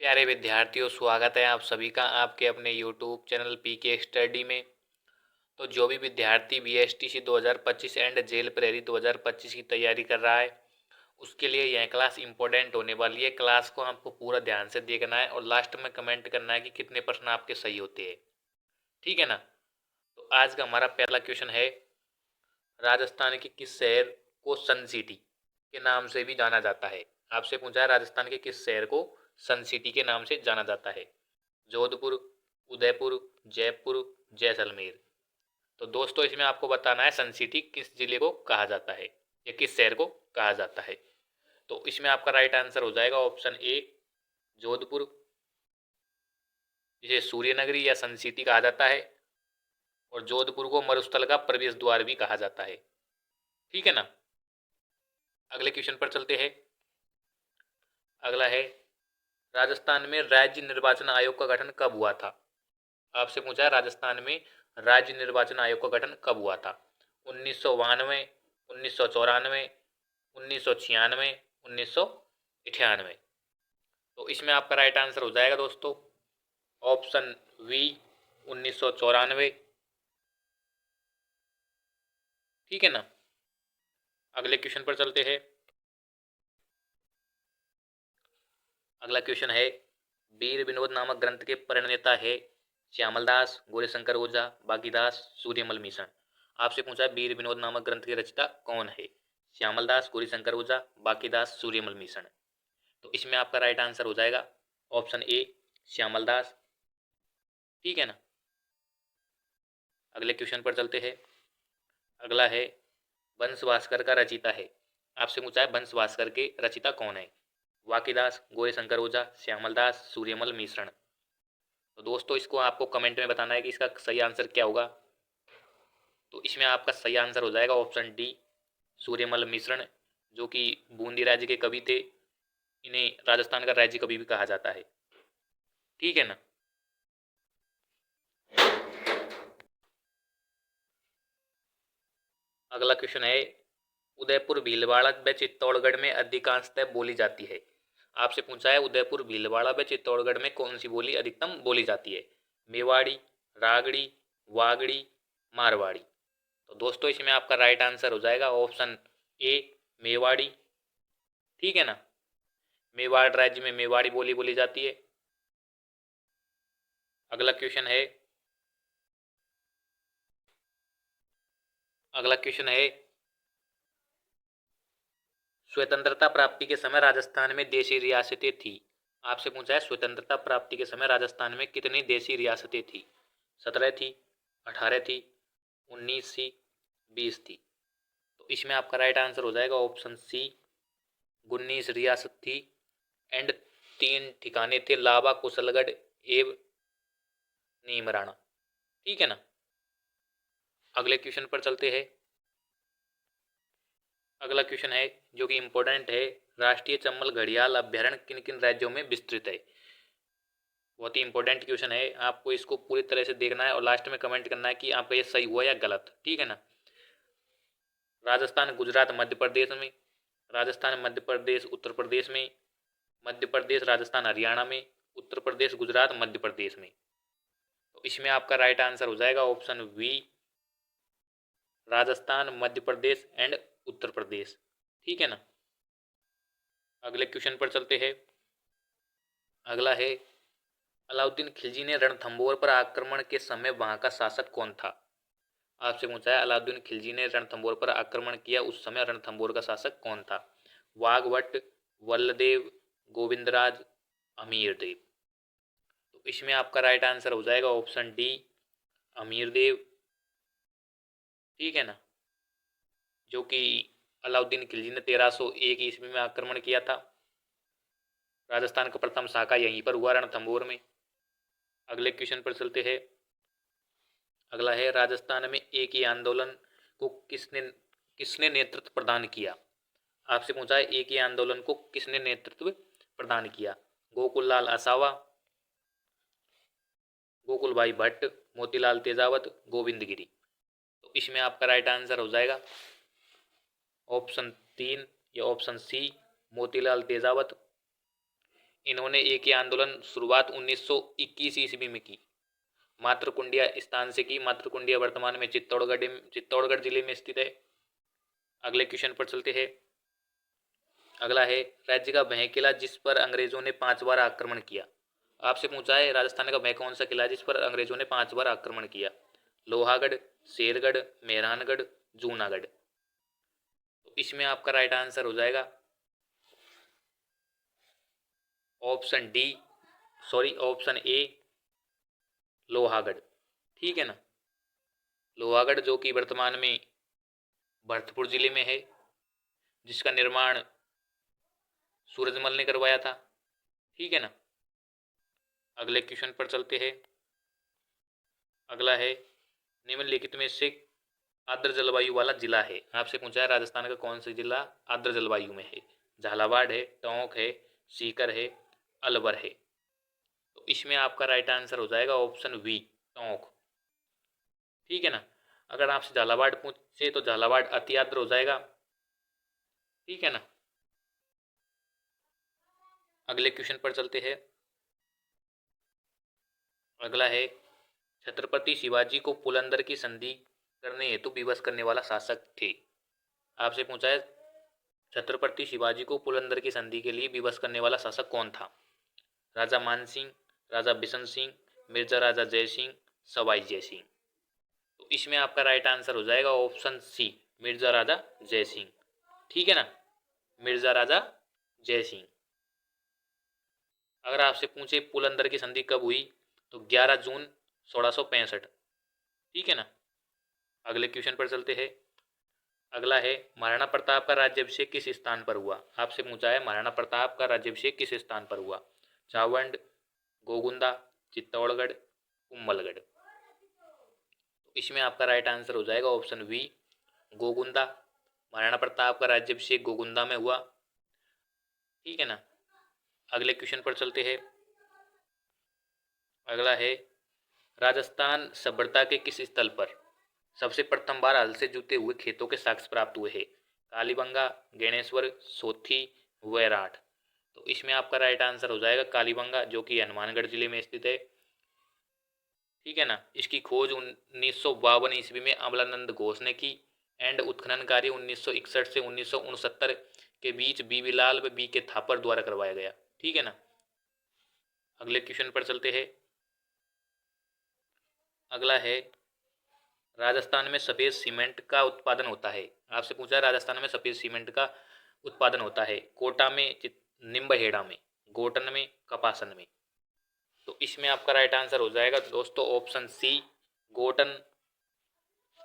प्यारे विद्यार्थियों, स्वागत है आप सभी का आपके अपने YouTube चैनल पीके स्टडी में। तो जो भी विद्यार्थी बीएसटीसी 2025 एंड जेल प्रहरी 2025 की तैयारी कर रहा है, उसके लिए यह क्लास इंपॉर्टेंट होने वाली है। क्लास को हमको पूरा ध्यान से देखना है और लास्ट में कमेंट करना है कि कितने प्रश्न आपके सही होते हैं। ठीक है ना? तो आज का हमारा पहला क्वेश्चन है, राजस्थान के किस शहर को सन सिटी के नाम से भी जाना जाता है? आपसे पूछा है राजस्थान के किस शहर को सन सिटी के नाम से जाना जाता है? जोधपुर, उदयपुर, जयपुर, जैसलमेर। तो दोस्तों इसमें आपको बताना है सन सिटी किस जिले को कहा जाता है या किस शहर को कहा जाता है। तो इसमें आपका राइट आंसर हो जाएगा ऑप्शन ए, जोधपुर, जिसे सूर्य नगरी या सन सिटी कहा जाता है। और जोधपुर को मरुस्थल का प्रवेश द्वार भी कहा जाता है। ठीक है ना? अगले क्वेश्चन पर चलते हैं। अगला है, राजस्थान में राज्य निर्वाचन आयोग का गठन कब हुआ था? आपसे पूछा है राजस्थान में राज्य निर्वाचन आयोग का गठन कब हुआ था? 1992, 1994, 1996, 1998। तो इसमें आपका राइट आंसर हो जाएगा दोस्तों ऑप्शन बी, 1994। ठीक है ना? अगले क्वेश्चन पर चलते हैं। अगला क्वेश्चन है, वीर विनोद नामक ग्रंथ के प्रणेता है श्यामल दास, गौरीशंकर ओझा, बागीदास, सूर्यमल मिश्र। आपसे पूछा है वीर विनोद नामक ग्रंथ के रचयिता कौन है? श्यामल दास, गौरीशंकर ओझा, बागीदास, सूर्यमल मिश्र। तो इसमें आपका राइट आंसर हो जाएगा ऑप्शन ए, श्यामल दास। ठीक है ना? अगले क्वेश्चन पर चलते हैं। अगला है, वंश भास्कर का रचयिता है। आपसे पूछा है वंश भास्कर के रचयिता कौन है? वाकीदास, गौरीशंकर ओझा, श्यामल दास, सूर्यमल मिश्रण। तो दोस्तों इसको आपको कमेंट में बताना है कि इसका सही आंसर क्या होगा। तो इसमें आपका सही आंसर हो जाएगा ऑप्शन डी, सूर्यमल मिश्रण, जो कि बूंदी राज्य के कवि थे। इन्हें राजस्थान का राज्य कवि भी कहा जाता है। ठीक है ना? अगला क्वेश्चन है, उदयपुर, भीलवाड़ा व चित्तौड़गढ़ में अधिकांशतः बोली जाती है। आपसे पूछा है उदयपुर, भीलवाड़ा व चित्तौड़गढ़ में कौन सी बोली अधिकतम बोली जाती है? मेवाड़ी, रागड़ी, वागड़ी, मारवाड़ी। तो दोस्तों इसमें आपका राइट आंसर हो जाएगा ऑप्शन ए, मेवाड़ी। ठीक है ना? मेवाड़ राज्य में मेवाड़ी बोली बोली जाती है। अगला क्वेश्चन है, अगला क्वेश्चन है, स्वतंत्रता प्राप्ति के समय राजस्थान में देशी रियासतें थी। आपसे पूछा है स्वतंत्रता प्राप्ति के समय राजस्थान में कितनी देशी रियासतें थी? 17 थी, 18 थी, 19 थी, 20 थी। तो इसमें आपका राइट आंसर हो जाएगा ऑप्शन सी, 19 रियासत थी। एंड 3 ठिकाने थे, लावा, कुशलगढ़ एवं नीमराणा। ठीक है ना? अगले क्वेश्चन पर चलते हैं। अगला क्वेश्चन है जो कि इंपॉर्टेंट है, राष्ट्रीय चम्बल घड़ियाल अभ्यारण्य किन किन राज्यों में विस्तृत है? बहुत ही इंपॉर्टेंट क्वेश्चन है, आपको इसको पूरी तरह से देखना है और लास्ट में कमेंट करना है कि आपका ये सही हुआ या गलत। ठीक है ना? राजस्थान, गुजरात, मध्य प्रदेश में, राजस्थान, मध्य प्रदेश, उत्तर प्रदेश में, मध्य प्रदेश, राजस्थान, हरियाणा में, उत्तर प्रदेश, गुजरात, मध्य प्रदेश में। तो इसमें आपका राइट आंसर हो जाएगा option B, Rajasthan, Madhya Pradesh and Uttar Pradesh. ठीक है ना? अगले क्वेश्चन पर चलते हैं। अगला है, अलाउद्दीन खिलजी ने रणथंभौर पर आक्रमण के समय वहां का शासक कौन था? आपसे पूछा है अलाउद्दीन खिलजी ने रणथंभौर पर आक्रमण किया, उस समय रणथंभौर का शासक कौन था? वाघभट्ट, वल्लदेव, गोविंदराज, अमीरदेव। तो इसमें आपका राइट आंसर हो जाएगा ऑप्शन डी, अमीरदेव। ठीक है ना? जो कि अलाउद्दीन खिलजी ने 1301 ईस्वी में आक्रमण किया था। राजस्थान का प्रथम शाखा यहीं पर हुआ, रणथंभौर में। अगले क्वेश्चन पर चलते हैं। अगला है, राजस्थान में एक ही आंदोलन को किसने किसने नेतृत्व प्रदान किया? आपसे पूछा है एक ही आंदोलन को किसने नेतृत्व प्रदान किया? गोकुल लाल आसावा, गोकुल भाई भट्ट, मोतीलाल तेजावत, गोविंद गिरी। तो इसमें आपका राइट आंसर हो जाएगा ऑप्शन 3 या ऑप्शन सी, मोतीलाल तेजावत। इन्होंने एक ही आंदोलन शुरुआत 1921 ईस्वी में की। मातृकुंडिया स्थान से की। मातृकुंडिया वर्तमान में चित्तौड़गढ़ जिले में स्थित है। अगले क्वेश्चन पर चलते हैं। अगला है राज्य का वह किला जिस पर अंग्रेजों ने 5 बार आक्रमण किया। आपसे पूछा है राजस्थान का वह कौन सा किला जिस पर अंग्रेजों ने 5 बार आक्रमण किया। लोहागढ़, शेरगढ़, मेहरानगढ़, जूनागढ़। तो इसमें आपका राइट आंसर हो जाएगा option D, sorry option A, Lohagarh. ठीक है ना। लोहागढ़ जो कि वर्तमान में भरतपुर जिले में है, जिसका निर्माण सूरजमल ने करवाया था। ठीक है ना। अगले क्वेश्चन पर चलते हैं। अगला है निम्नलिखित में से आर्द्र जलवायु वाला जिला है। आपसे पूछा है राजस्थान का कौन सा जिला आर्द्र जलवायु में है। झालावाड़ है, टोंक है, सीकर है, अलवर है। तो इसमें आपका राइट आंसर हो जाएगा ऑप्शन बी, टोंक। ठीक है ना। अगर आपसे झालावाड़ पूछे तो झालावाड़ अति आर्द्र हो जाएगा। ठीक है ना। अगले क्वेश्चन पर चलते हैं। अगला है छत्रपति शिवाजी को पुरंदर की संधि करने हेतु विवश करने वाला शासक थे। आपसे पूछा है छत्रपति शिवाजी को पुरंदर की संधि के लिए विवश करने वाला शासक कौन था। राजा मानसिंह, राजा बिशन सिंह, मिर्जा राजा जय सिंह, सवाई जय सिंह। तो इसमें आपका राइट आंसर हो जाएगा ऑप्शन सी, मिर्जा राजा जय सिंह। ठीक है ना। मिर्जा राजा जय सिंह। अगर आपसे पूछे पुरंदर की संधि कब हुई तो 11 जून 1665। ठीक है ना। अगले क्वेश्चन पर चलते हैं। अगला है महाराणा प्रताप का राज्याभिषेक किस स्थान पर हुआ। आपसे पूछा है महाराणा प्रताप का राज्याभिषेक किस स्थान पर हुआ। चावंड, गोगुंदा, चित्तौड़गढ़, कुंभलगढ़। तो इसमें आपका राइट आंसर हो जाएगा ऑप्शन बी, गोगुंदा। महाराणा प्रताप का राज्याभिषेक गोगुंदा में हुआ। ठीक है ना। अगले क्वेश्चन पर चलते हैं। अगला है राजस्थान सभ्यता के किस स्थल पर सबसे प्रथम बार हल से जुते हुए खेतों के साक्ष्य प्राप्त हुए हैं। कालीबंगा, गणेश्वर, सोथी, वैराट। तो इसमें आपका राइट आंसर हो जाएगा कालीबंगा जो कि हनुमानगढ़ जिले में स्थित है। ठीक है ना। इसकी खोज 1952 ईस्वी में अमलानंद घोष ने की एंड उत्खनन कार्य 1961 से 1969 के बीच बी वी लाल व बी के थापर द्वारा करवाया गया। ठीक है ना। अगले क्वेश्चन पर चलते हैं। अगला है राजस्थान में सफेद सीमेंट का उत्पादन होता है। आपसे पूछा है राजस्थान में सफेद सीमेंट का उत्पादन होता है कोटा में, निम्बहेड़ा में, गोटन में, कपासन में। तो इसमें आपका राइट आंसर हो जाएगा दोस्तों ऑप्शन सी, गोटन।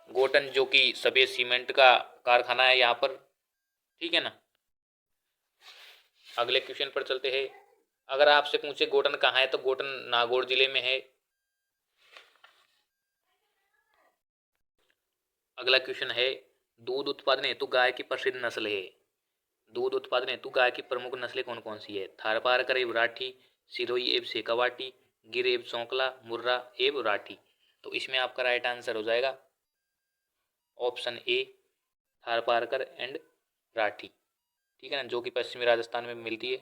गोटन जो कि सफेद सीमेंट का कारखाना है यहाँ पर। ठीक है ना। अगले क्वेश्चन पर चलते हैं। अगर आपसे पूछे गोटन कहाँ है तो गोटन नागौर जिले में है। अगला क्वेश्चन है दूध उत्पादन हेतु गाय की प्रसिद्ध नस्ल है। दूध उत्पादन हेतु गाय की प्रमुख नस्लें कौन कौन सी है। थारपारकर एवं राठी, सिरोही एवं शेखावाटी, गिर एवं सौंकला, मुर्रा एवं राठी। तो इसमें आपका राइट आंसर हो जाएगा option A, Tharparkar and Rathi. ठीक है ना, जो कि पश्चिमी राजस्थान में मिलती है।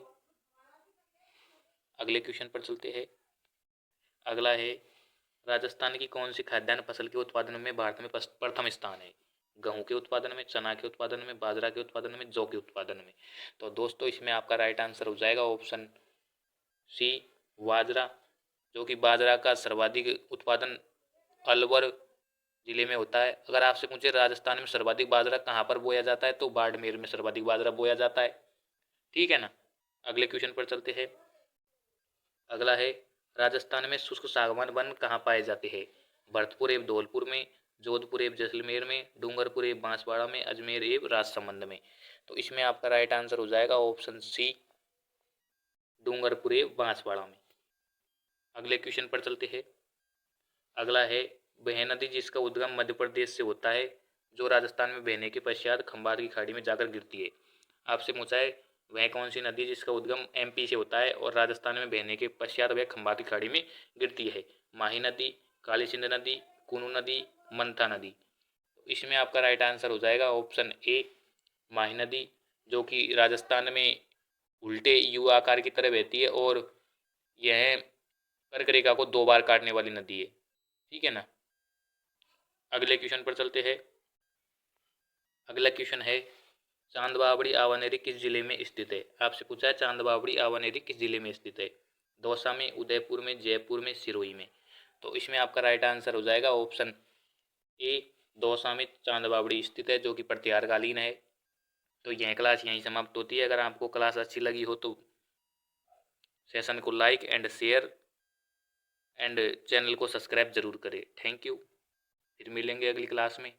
अगले क्वेश्चन पर चलते हैं। अगला है राजस्थान की कौन सी खाद्यान्न फसल के उत्पादन में भारत में प्रथम स्थान है। गेहूं के उत्पादन में, चना के उत्पादन में, बाजरा के उत्पादन में, जौ के उत्पादन में। तो दोस्तों इसमें आपका राइट आंसर हो जाएगा ऑप्शन सी, बाजरा। जो कि बाजरा का सर्वाधिक उत्पादन अलवर जिले में होता है। अगर आपसे पूछे राजस्थान में सर्वाधिक बाजरा कहाँ पर बोया जाता है तो बाड़मेर में सर्वाधिक बाजरा बोया जाता है। ठीक है ना। अगले क्वेश्चन पर चलते हैं। अगला है राजस्थान में शुष्क सागवान वन कहाँ पाए जाते हैं। भरतपुर एवं धौलपुर में, जोधपुर एवं जैसलमेर में, डूंगरपुर एवं बांसवाड़ा में, अजमेर एवं राजसमंद में। तो इसमें आपका राइट आंसर हो जाएगा ऑप्शन सी, डूंगरपुर एवं बांसवाड़ा में। अगले क्वेश्चन पर चलते हैं। अगला है वह नदी जिसका उद्गम मध्य प्रदेश से होता है जो राजस्थान में बहने के पश्चात खंबात की खाड़ी में जाकर गिरती है। आपसे पूछा है वह कौन सी नदी जिसका उद्गम एमपी से होता है और राजस्थान में बहने के पश्चात वह खंबात की खाड़ी में गिरती है। माही नदी, काली सिंध नदी, कुनू नदी, मंथा नदी। तो इसमें आपका राइट आंसर हो जाएगा ऑप्शन ए, माही नदी, जो कि राजस्थान में उल्टे यू आकार की तरह बहती है और यह कर्क रेखा को 2 बार काटने वाली नदी है। ठीक है ना। अगले क्वेश्चन पर चलते हैं। अगला क्वेश्चन है चांद बावड़ी आवानेरी किस जिले में स्थित है। आपसे पूछा है चांद बावड़ी आवानेरी किस जिले में स्थित है। दौसा में, उदयपुर में, जयपुर में, सिरोही में। तो इसमें आपका राइट आंसर हो जाएगा ऑप्शन ए, दौसा में चांद बावड़ी स्थित है, जो कि प्रत्यारकालीन है। तो यह क्लास यहीं समाप्त होती है। अगर आपको क्लास अच्छी लगी हो तो सेशन को like and share and channel को सब्सक्राइब जरूर करें। Thank you. फिर मिलेंगे अगली क्लास में।